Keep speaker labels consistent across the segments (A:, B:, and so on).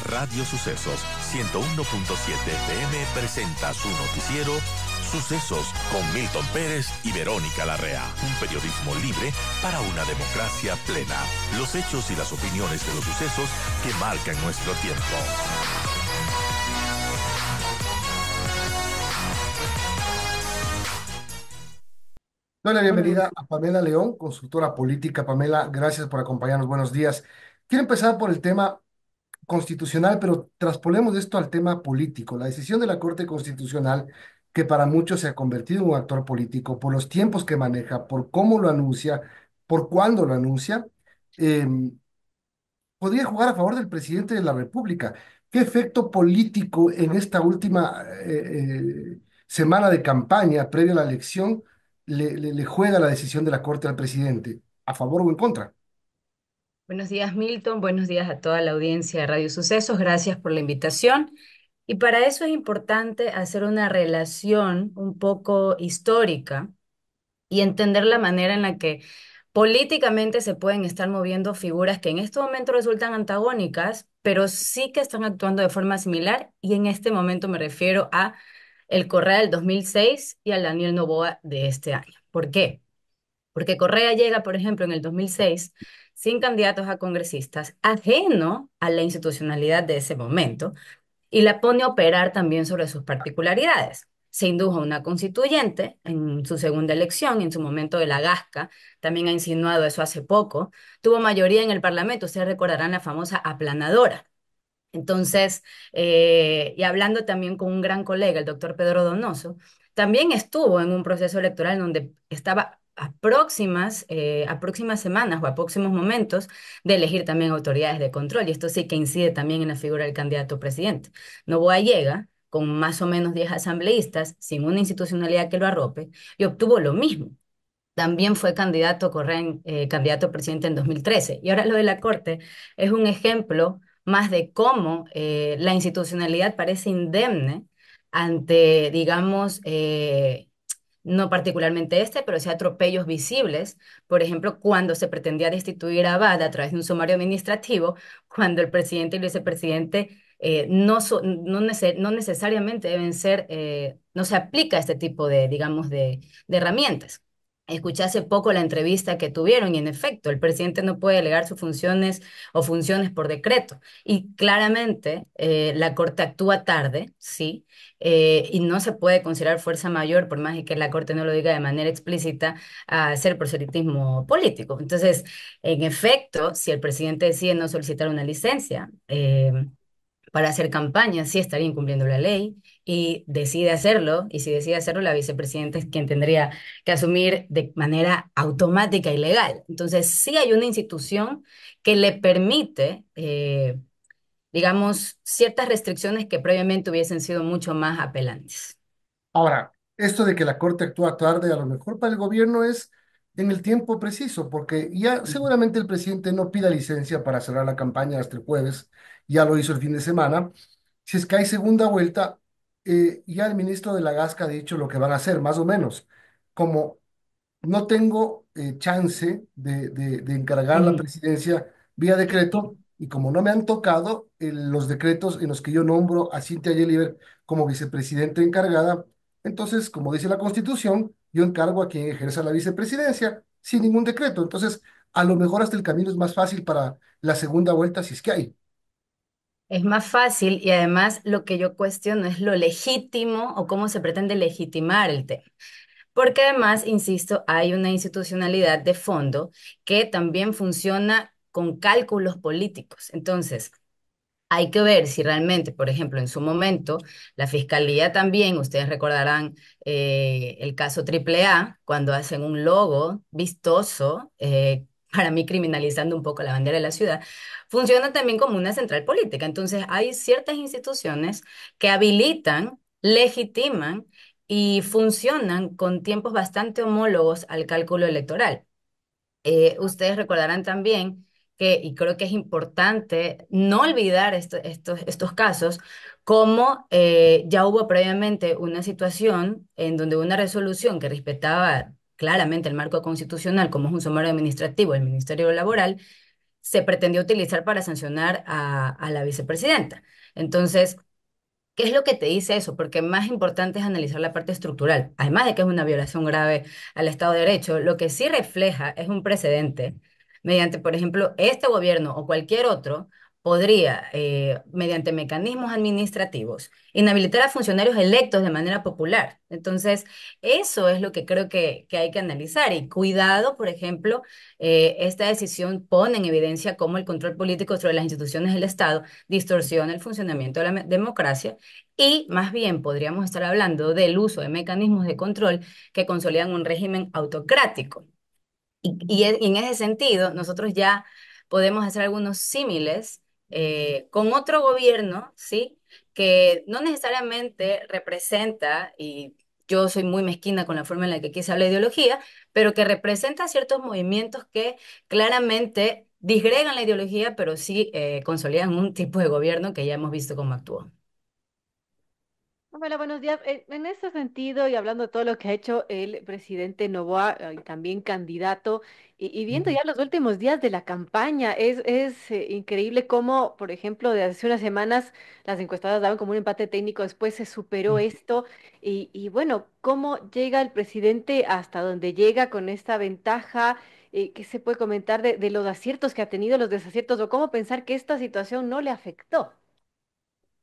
A: Radio Sucesos 101.7 FM presenta su noticiero Sucesos con Milton Pérez y Verónica Larrea. Un periodismo libre para una democracia plena. Los hechos y las opiniones de los sucesos que marcan nuestro tiempo.
B: Doy la
C: Hola.
B: bienvenida a Pamela León, consultora política. Pamela, gracias por acompañarnos. Buenos días. Quiero empezar por el tema constitucional, pero traspolemos esto al tema político. La decisión de la Corte Constitucional, que para muchos se ha convertido en un actor político por los tiempos que maneja, por cómo lo anuncia, por cuándo lo anuncia, eh, podría jugar a favor del presidente de la República. ¿Qué efecto político en esta última semana de campaña previo a la elección le juega la decisión de la Corte al presidente? ¿A favor o en contra?
C: Buenos días, Milton. Buenos días a toda la audiencia de Radio Sucesos. Gracias por la invitación. Y para eso es importante hacer una relación un poco histórica y entender la manera en la que políticamente se pueden estar moviendo figuras que en este momento resultan antagónicas, pero sí que están actuando de forma similar. Y en este momento me refiero a el Correa del 2006 y al Daniel Noboa de este año. ¿Por qué? Porque Correa llega, por ejemplo, en el 2006 sin candidatos a congresistas, ajeno a la institucionalidad de ese momento, y la pone a operar también sobre sus particularidades. Se indujo a una constituyente en su segunda elección, en su momento de la Gasca, también ha insinuado eso hace poco, tuvo mayoría en el Parlamento, ustedes recordarán la famosa aplanadora. Entonces, y hablando también con un gran colega, el doctor Pedro Donoso, también estuvo en un proceso electoral donde estaba a próximas semanas o a próximos momentos de elegir también autoridades de control. Y esto sí que incide también en la figura del candidato presidente. Noboa llega con más o menos 10 asambleístas, sin una institucionalidad que lo arrope, y obtuvo lo mismo. También fue candidato, candidato a presidente en 2013. Y ahora lo de la Corte es un ejemplo más de cómo la institucionalidad parece indemne ante, digamos, no particularmente este, pero sí atropellos visibles. Por ejemplo, cuando se pretendía destituir a Abad a través de un sumario administrativo, cuando el presidente y el vicepresidente no necesariamente deben ser, no se aplica este tipo de, digamos, de herramientas. Escuché hace poco la entrevista que tuvieron y en efecto, el presidente no puede delegar sus funciones o funciones por decreto. Y claramente la Corte actúa tarde, sí, y no se puede considerar fuerza mayor, por más que la Corte no lo diga de manera explícita, a hacer proselitismo político. Entonces, en efecto, si el presidente decide no solicitar una licencia, para hacer campaña, sí estaría incumpliendo la ley y decide hacerlo, y si decide hacerlo, la vicepresidenta es quien tendría que asumir de manera automática y legal. Entonces, sí hay una institución que le permite, digamos, ciertas restricciones que previamente hubiesen sido mucho más apelantes.
B: Ahora, esto de que la Corte actúa tarde, a lo mejor para el gobierno es en el tiempo preciso, porque ya seguramente el presidente no pida licencia para cerrar la campaña hasta el jueves, ya lo hizo el fin de semana. Si es que hay segunda vuelta, ya el ministro de la Gasca ha dicho lo que van a hacer, más o menos. Como no tengo chance de encargar la
C: Ujú.
B: presidencia vía decreto y como no me han tocado los decretos en los que yo nombro a Cintia Yeliver como vicepresidenta encargada, entonces, como dice la Constitución, yo encargo a quien ejerza la vicepresidencia sin ningún decreto. Entonces, a lo mejor hasta el camino es más fácil para la segunda vuelta si es que hay.
C: Es más fácil y además lo que yo cuestiono es lo legítimo o cómo se pretende legitimar el tema. Porque además, insisto, hay una institucionalidad de fondo que también funciona con cálculos políticos. Entonces, hay que ver si realmente, por ejemplo, en su momento, la fiscalía también, ustedes recordarán el caso Triple A, cuando hacen un logo vistoso, para mí criminalizando un poco la bandera de la ciudad, funciona también como una central política. Entonces, hay ciertas instituciones que habilitan, legitiman y funcionan con tiempos bastante homólogos al cálculo electoral. Ustedes recordarán también que, y creo que es importante no olvidar estos casos, como ya hubo previamente una situación en donde una resolución que respetaba claramente el marco constitucional, como es un sumario administrativo del Ministerio Laboral, se pretendió utilizar para sancionar a la vicepresidenta. Entonces, ¿qué es lo que te dice eso? Porque más importante es analizar la parte estructural. Además de que es una violación grave al Estado de Derecho, lo que sí refleja es un precedente mediante, por ejemplo, este gobierno o cualquier otro podría, mediante mecanismos administrativos, inhabilitar a funcionarios electos de manera popular. Entonces, eso es lo que creo que hay que analizar. Y cuidado, por ejemplo, esta decisión pone en evidencia cómo el control político sobre las instituciones del Estado distorsiona el funcionamiento de la democracia y más bien podríamos estar hablando del uso de mecanismos de control que consolidan un régimen autocrático. Y en ese sentido, nosotros ya podemos hacer algunos símiles con otro gobierno, ¿sí? Que no necesariamente representa, y yo soy muy mezquina con la forma en la que aquí se habla de ideología, pero que representa ciertos movimientos que claramente disgregan la ideología, pero sí consolidan un tipo de gobierno que ya hemos visto cómo actuó.
D: Hola, buenos días. En ese sentido, y hablando de todo lo que ha hecho el presidente Noboa, y también candidato, y viendo ya los últimos días de la campaña, es increíble cómo, por ejemplo, de hace unas semanas las encuestadoras daban como un empate técnico, después se superó esto, y bueno, cómo llega el presidente hasta donde llega con esta ventaja. ¿Qué se puede comentar de los aciertos que ha tenido, los desaciertos, o cómo pensar que esta situación no le afectó?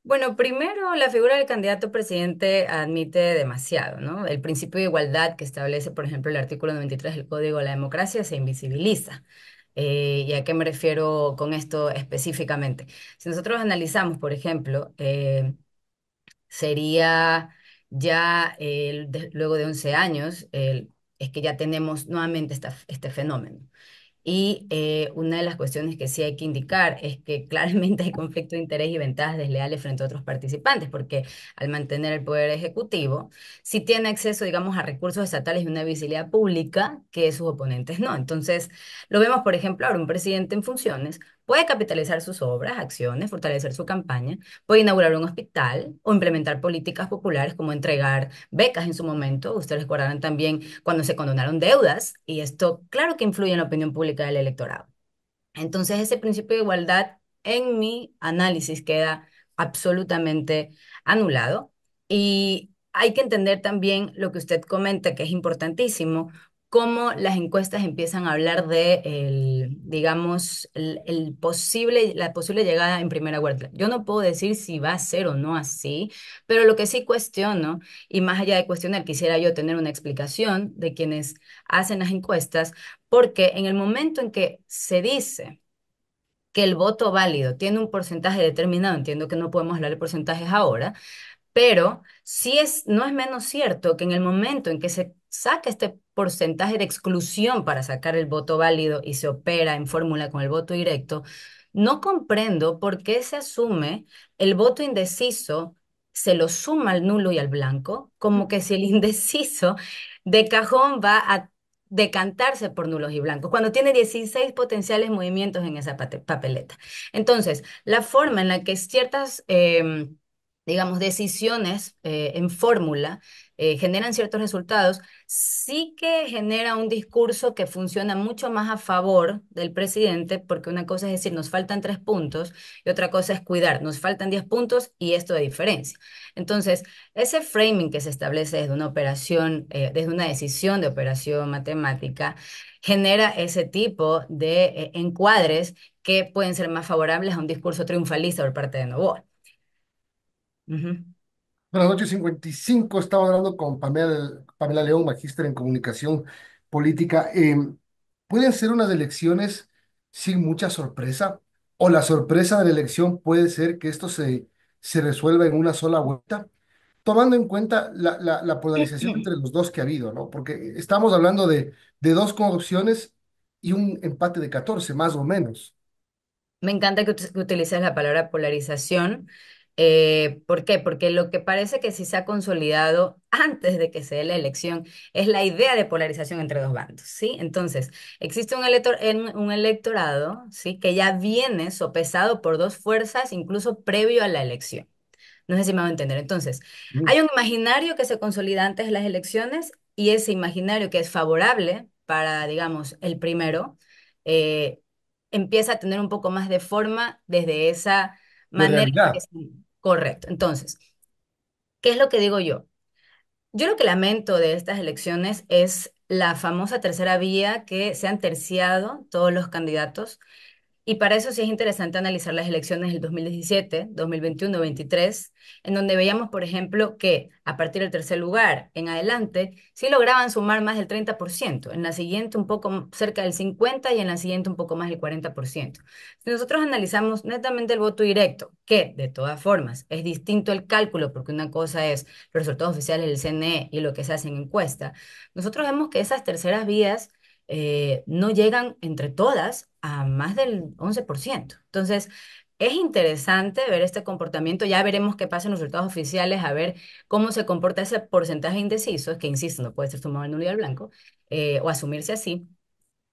C: Bueno, primero, la figura del candidato presidente admite demasiado, ¿no? El principio de igualdad que establece, por ejemplo, el artículo 93 del Código de la Democracia se invisibiliza. ¿Y a qué me refiero con esto específicamente? Si nosotros analizamos, por ejemplo, sería ya luego de 11 años, es que ya tenemos nuevamente este fenómeno. Y una de las cuestiones que sí hay que indicar es que claramente hay conflicto de interés y ventajas desleales frente a otros participantes, porque al mantener el poder ejecutivo, sí tiene acceso, digamos, a recursos estatales y una visibilidad pública que sus oponentes no. Entonces, lo vemos, por ejemplo, ahora un presidente en funciones puede capitalizar sus obras, acciones, fortalecer su campaña, puede inaugurar un hospital o implementar políticas populares como entregar becas en su momento. Ustedes recordarán también cuando se condonaron deudas y esto claro que influye en la opinión pública del electorado. Entonces ese principio de igualdad en mi análisis queda absolutamente anulado y hay que entender también lo que usted comenta que es importantísimo, cómo las encuestas empiezan a hablar de digamos, la posible llegada en primera vuelta. Yo no puedo decir si va a ser o no así, pero lo que sí cuestiono, y más allá de cuestionar, quisiera yo tener una explicación de quienes hacen las encuestas, porque en el momento en que se dice que el voto válido tiene un porcentaje determinado, entiendo que no podemos hablar de porcentajes ahora, pero sí no es menos cierto que en el momento en que se saca este porcentaje de exclusión para sacar el voto válido y se opera en fórmula con el voto directo, no comprendo por qué se asume el voto indeciso, se lo suma al nulo y al blanco, como que si el indeciso de cajón va a decantarse por nulos y blancos, cuando tiene 16 potenciales movimientos en esa papeleta. Entonces, la forma en la que ciertas digamos, decisiones en fórmula generan ciertos resultados, sí que genera un discurso que funciona mucho más a favor del presidente, porque una cosa es decir, nos faltan 3 puntos y otra cosa es cuidar, nos faltan 10 puntos y esto de diferencia. Entonces, ese framing que se establece desde una operación, desde una decisión de operación matemática, genera ese tipo de encuadres que pueden ser más favorables a un discurso triunfalista por parte de Novoa. Ujú.
B: Buenas noches, 55. Estaba hablando con Pamela León, magíster en comunicación política. ¿Pueden ser unas elecciones sin mucha sorpresa? ¿O la sorpresa de la elección puede ser que esto se resuelva en una sola vuelta? Tomando en cuenta la polarización entre los dos que ha habido, ¿no? Porque estamos hablando de dos opciones y un empate de 14 más o menos.
C: Me encanta que utilices la palabra polarización. ¿Por qué? Porque lo que parece que sí se ha consolidado antes de que se dé la elección es la idea de polarización entre dos bandos, ¿sí? Entonces, existe un electorado, ¿sí? Que ya viene sopesado por dos fuerzas incluso previo a la elección. No sé si me va a entender. Entonces,
B: Mm.
C: hay un imaginario que se consolida antes de las elecciones y ese imaginario que es favorable para, digamos, el primero. empieza a tener un poco más de forma desde esa
B: de
C: manera en que
B: realidad.
C: correcto. Entonces, ¿qué es lo que digo yo? Yo lo que lamento de estas elecciones es la famosa tercera vía que se han terciado todos los candidatos y para eso sí es interesante analizar las elecciones del 2017, 2021, 2023, en donde veíamos, por ejemplo, que a partir del tercer lugar en adelante sí lograban sumar más del 30%, en la siguiente un poco cerca del 50% y en la siguiente un poco más del 40%. Si nosotros analizamos netamente el voto directo, que de todas formas es distinto el cálculo, porque una cosa es los resultados oficiales del CNE y lo que se hace en encuesta, nosotros vemos que esas terceras vías no llegan entre todas a más del 11%. Entonces, es interesante ver este comportamiento. Ya veremos qué pasa en los resultados oficiales, a ver cómo se comporta ese porcentaje de indecisos, que insisto, no puede ser sumado al nulo y al blanco, o asumirse así.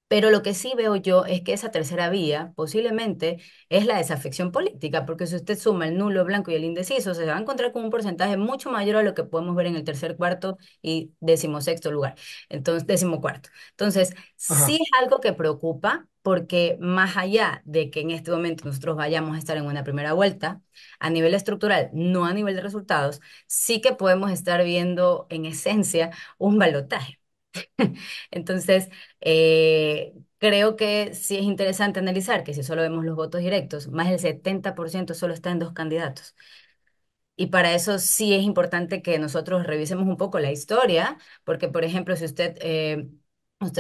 C: Pero lo que sí veo yo es que esa tercera vía posiblemente es la desafección política, porque si usted suma el nulo, blanco y el indeciso, se va a encontrar con un porcentaje mucho mayor a lo que podemos ver en el tercer, cuarto y decimosexto lugar, entonces decimocuarto. Entonces, sí
B: Ajá.
C: es algo que preocupa, porque más allá de que en este momento nosotros vayamos a estar en una primera vuelta, a nivel estructural, no a nivel de resultados, sí que podemos estar viendo en esencia un balotaje. Entonces, creo que sí es interesante analizar que si solo vemos los votos directos, más del 70% solo está en dos candidatos. Y para eso sí es importante que nosotros revisemos un poco la historia, porque, por ejemplo, si usted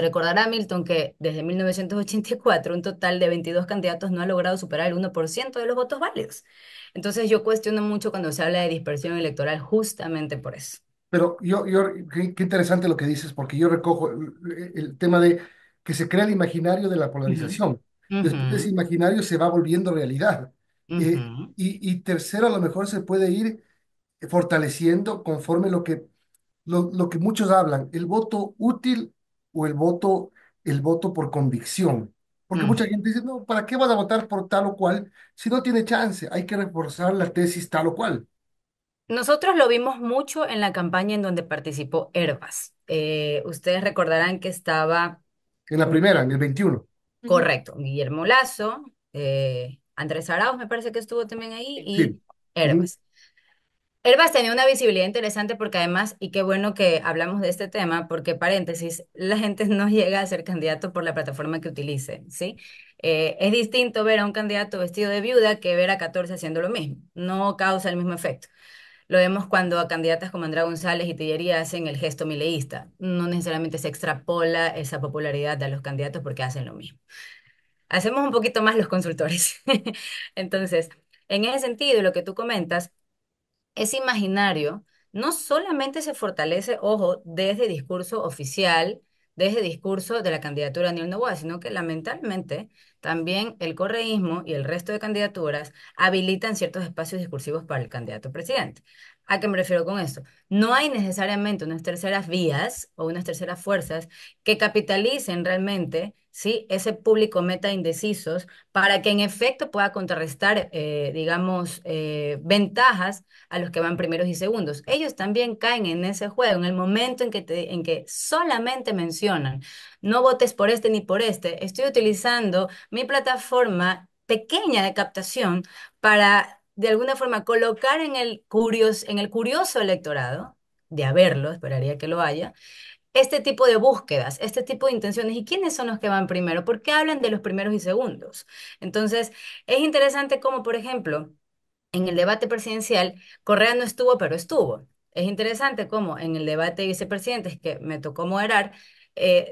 C: recordará, Milton, que desde 1984 un total de 22 candidatos no ha logrado superar el 1% de los votos válidos. Entonces, yo cuestiono mucho cuando se habla de dispersión electoral justamente por eso.
B: Pero qué interesante lo que dices, porque yo recojo el tema de que se crea el imaginario de la
C: Ujú,
B: polarización. Después de ese
C: ujú,
B: imaginario se va volviendo realidad.
C: ujú,
B: Y tercero, a lo mejor se puede ir fortaleciendo conforme lo que muchos hablan, el voto útil o el voto por convicción. Porque mucha
C: ujú.
B: gente dice, no, ¿para qué vas a votar por tal o cual si no tiene chance? Hay que reforzar la tesis tal o cual.
C: Nosotros lo vimos mucho en la campaña en donde participó Herbas. Ustedes recordarán que estaba
B: En la primera, en el 21.
D: Ujú.
C: correcto Guillermo Lazo, Andrés Arauz me parece que estuvo también ahí y
B: Sí. Ujú.
C: Herbas. Herbas tenía una visibilidad interesante porque además, y qué bueno que hablamos de este tema, porque paréntesis, la gente no llega a ser candidato por la plataforma que utilice, ¿sí? Es distinto ver a un candidato vestido de viuda que ver a 14 haciendo lo mismo. No causa el mismo efecto. Lo vemos cuando a candidatas como Andrea González y Tillería hacen el gesto mileísta. No necesariamente se extrapola esa popularidad a los candidatos porque hacen lo mismo. Hacemos un poquito más los consultores. Entonces, en ese sentido, lo que tú comentas, ese imaginario no solamente se fortalece, ojo, desde discurso oficial, desde discurso de la candidatura de Daniel Noboa, sino que lamentablemente también el correísmo y el resto de candidaturas habilitan ciertos espacios discursivos para el candidato presidente. ¿A qué me refiero con esto? No hay necesariamente unas terceras vías o unas terceras fuerzas que capitalicen realmente, ¿sí?, ese público meta indecisos para que en efecto pueda contrarrestar, digamos, ventajas a los que van primeros y segundos. Ellos también caen en ese juego, en el momento en que solamente mencionan, no votes por este ni por este, estoy utilizando mi plataforma pequeña de captación para, de alguna forma, colocar en el curioso electorado, de haberlo, esperaría que lo haya, este tipo de búsquedas, este tipo de intenciones. ¿Y quiénes son los que van primero? ¿Por qué hablan de los primeros y segundos? Entonces, es interesante como, por ejemplo, en el debate presidencial, Correa no estuvo, pero estuvo. Es interesante cómo en el debate de vicepresidentes que me tocó moderar,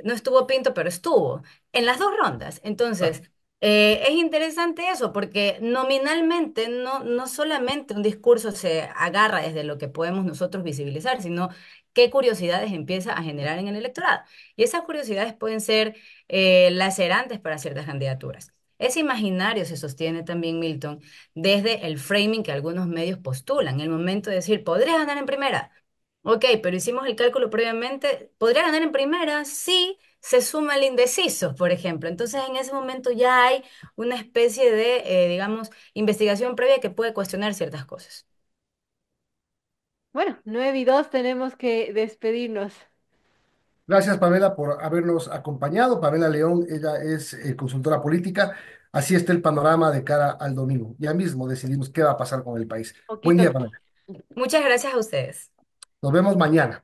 C: no estuvo Pinto, pero estuvo en las dos rondas.
B: Ah,
C: Entonces, es interesante eso, porque nominalmente no solamente un discurso se agarra desde lo que podemos nosotros visibilizar, sino qué curiosidades empieza a generar en el electorado. Y esas curiosidades pueden ser lacerantes para ciertas candidaturas. Ese imaginario se sostiene también, Milton, desde el framing que algunos medios postulan, el momento de decir, ¿podría ganar en primera? Ok, pero hicimos el cálculo previamente, ¿podría ganar en primera? Sí, se suma el indeciso, por ejemplo. Entonces, en ese momento ya hay una especie de, digamos, investigación previa que puede cuestionar ciertas cosas.
D: Bueno, 9:02 tenemos que despedirnos.
B: gracias, Pamela, por habernos acompañado. Pamela León, ella es consultora política. así está el panorama de cara al domingo. Ya mismo decidimos qué va a pasar con el país. Buen
D: Poquito.
B: día, Pamela.
C: Muchas gracias a ustedes.
B: Nos vemos mañana.